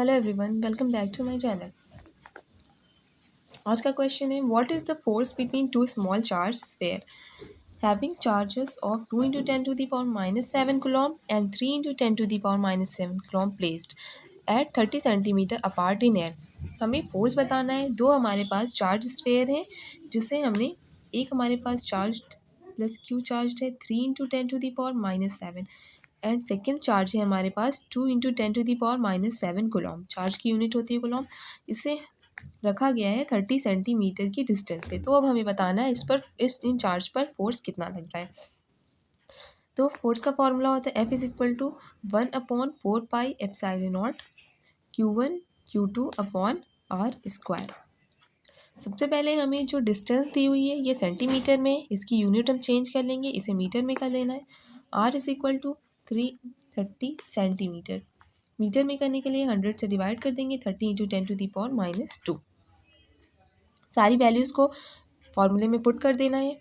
Hello everyone, welcome back to my channel. आज का question है what is the force between two small charge sphere having charges of 2 × 10 to the power -7 coulomb and 3 × 10 to the power -7 coulomb placed at 30 centimetre apart in air. हमें force बताना है। दो हमारे पास charge sphere है जिसे हमने एक हमारे पास चार्ज प्लस क्यू चार्ज है 3 × 10 to the power -7 and second charge है हमारे पास 2 × 10 to the power -7 Coulomb. Charge की यूनिट होती है कुलॉम। इसे रखा गया है 30 सेंटीमीटर की डिस्टेंस पे। तो अब हमें बताना है इन चार्ज पर फोर्स कितना लग रहा है। तो फोर्स का फॉर्मूला होता है F=1/4πε0 Q1 Q2/r²। सबसे पहले हमें जो डिस्टेंस दी हुई है ये सेंटीमीटर में, इसकी यूनिट हम चेंज कर लेंगे, इसे मीटर में कर लेना है। R=30 centimetre. मीटर में करने के लिए 100 से डिवाइड कर देंगे, 30 × 10 to the power -2। सारी वैल्यूज़ को फॉर्मूले में पुट कर देना है।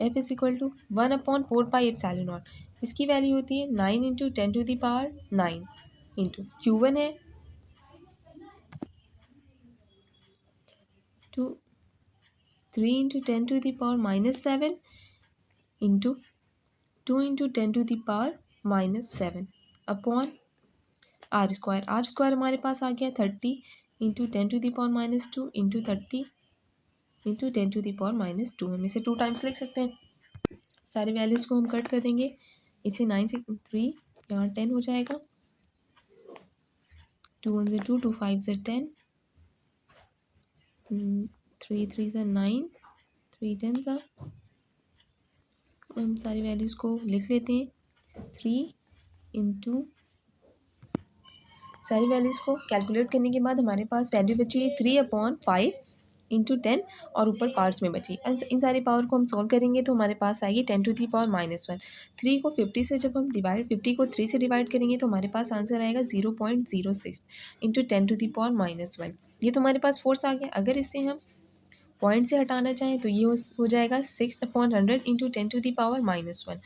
F=1/4πε0। इसकी वैल्यू होती है 9 × 10 to the power 9 into Q1 है 3 × 10 to the power -7 into 2 × 10 to the power -7 upon R² हमारे पास आ गया 30 × 10 to the power -2 into 30 × 10 to the power -2। हम इसे 2 टाइम्स लिख सकते हैं। सारे वैल्यूज़ को हम कट कर देंगे। इसे 9 से 3 यहाँ 10 हो जाएगा। 2 1 से 2 2 5 से 10 3 3 से 9 3 10 सा। हम सारी वैल्यूज़ को लिख लेते हैं। 3 इंटू सारी वैल्यूज़ को कैलकुलेट करने के बाद हमारे पास वैल्यू बची है 3/5 इंटू 10 और ऊपर पावर्स में बची। इन सारी पावर को हम सॉल्व करेंगे तो हमारे पास आएगी 10 to the power -1। 3 को 50 से जब हम 50 को 3 से डिवाइड करेंगे तो हमारे पास आंसर आएगा 0.06 इंटू 10 to the power -1। ये तो हमारे पास फोर्स आ गया। अगर इसे हम पॉइंट से हटाना चाहें तो ये हो जाएगा 6/100 इंटू 10 to the power -1।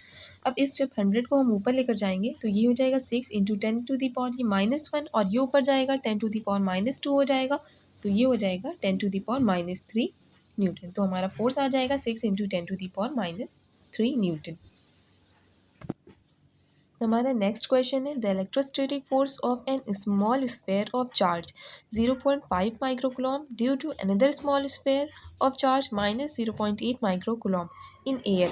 अब जब 100 को हम ऊपर लेकर जाएंगे तो ये हो जाएगा 6 इंटू 10 to the power ये -1 और ये ऊपर जाएगा 10 to the power -2 हो जाएगा तो ये हो जाएगा 10 to the power -3 न्यूटन। तो हमारा फोर्स आ जाएगा 6 into 10 to the power -3 newton. हमारा नेक्स्ट क्वेश्चन है the electrostatic force of an small sphere of charge 0.5 microcoulomb due to another small sphere of charge -0.8 microcoulomb in air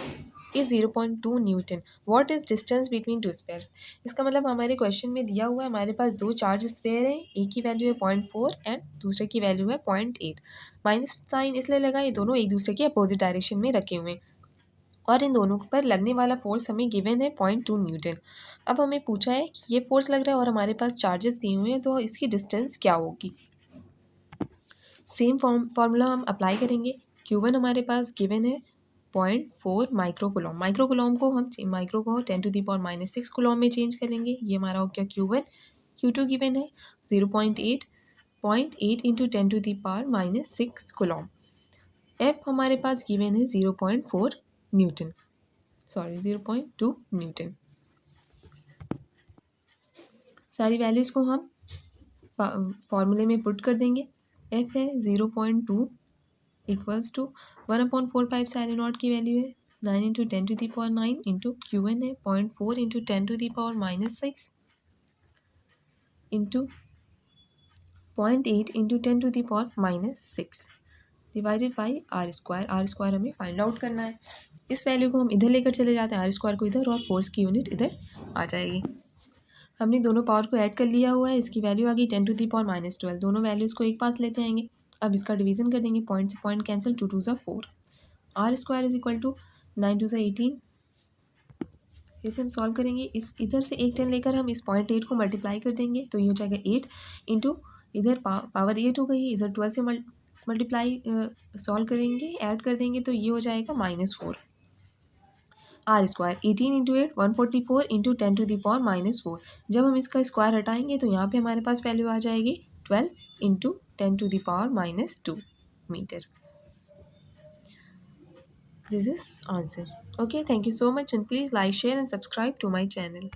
is 0.2 newton. What is distance between two spheres. इसका मतलब हमारे question में दिया हुआ है हमारे पास दो चार्ज स्फेयर है, एक की वैल्यू है 0.4 एंड दूसरे की वैल्यू है 0.8। माइनस साइन इसलिए लगा, ये दोनों एक दूसरे के अपोजिट डायरेक्शन में रखे हुए हैं और इन दोनों पर लगने वाला फोर्स हमें गिवन है 0.2 न्यूटन। अब हमें पूछा है कि ये फोर्स लग रहा है और हमारे पास चार्जेस दिए हुए हैं तो इसकी डिस्टेंस क्या होगी। सेम फॉर्मूला हम अप्लाई करेंगे। Q1 हमारे पास गिवन है 0.4 माइक्रोकूलॉम। माइक्रोकूलॉम को हम माइक्रो को 10 to the power -6 कूलॉम में चेंज करेंगे। ये हमारा हो गया Q1। Q2 गिवन है 0.8 0.8 into 10 to the power -6 Coulomb. F हमारे पास गिवन है 0.4 न्यूटन, 0.2 न्यूटन। सारी वैल्यूज़ को हम फॉर्मूले में पुट कर देंगे। F है 0.2 इक्वल्स टू 1/4πε0 की वैल्यू है 9 into 10 to the power 9 into Q1 है 0.4 into 10 to the power -6 into 0.8 into 10 to the power -6 divided by R² हमें फाइंड आउट करना है। इस वैल्यू को हम इधर लेकर चले जाते हैं, R² को इधर और फोर्स की यूनिट इधर आ जाएगी। हमने दोनों पावर को ऐड कर लिया हुआ है, इसकी वैल्यू आ गई 10 to the power -12। दोनों वैल्यूज़ को एक पास लेते आएंगे। अब इसका डिवीजन कर देंगे, पॉइंट से point cancel, 2 2 4। R² is equal to 9 2 18। इसे हम सॉल्व करेंगे। इस इधर से एक 10 लेकर हम इस 0.8 को मल्टीप्लाई कर देंगे तो ये हो जाएगा 8 इंटू इधर पावर 8 हो गई, इधर 12 से मल्टीप्लाई सॉल्व करेंगे, ऐड कर देंगे तो ये हो जाएगा -4। R² 18 into 8 144 into 10 to the power -4। जब हम इसका स्क्वायर हटाएंगे तो यहाँ पे हमारे पास वैल्यू आ जाएगी 12 into 10 to the power -2 metre. This is answer. Okay, thank you so much and please like, share and subscribe to my channel.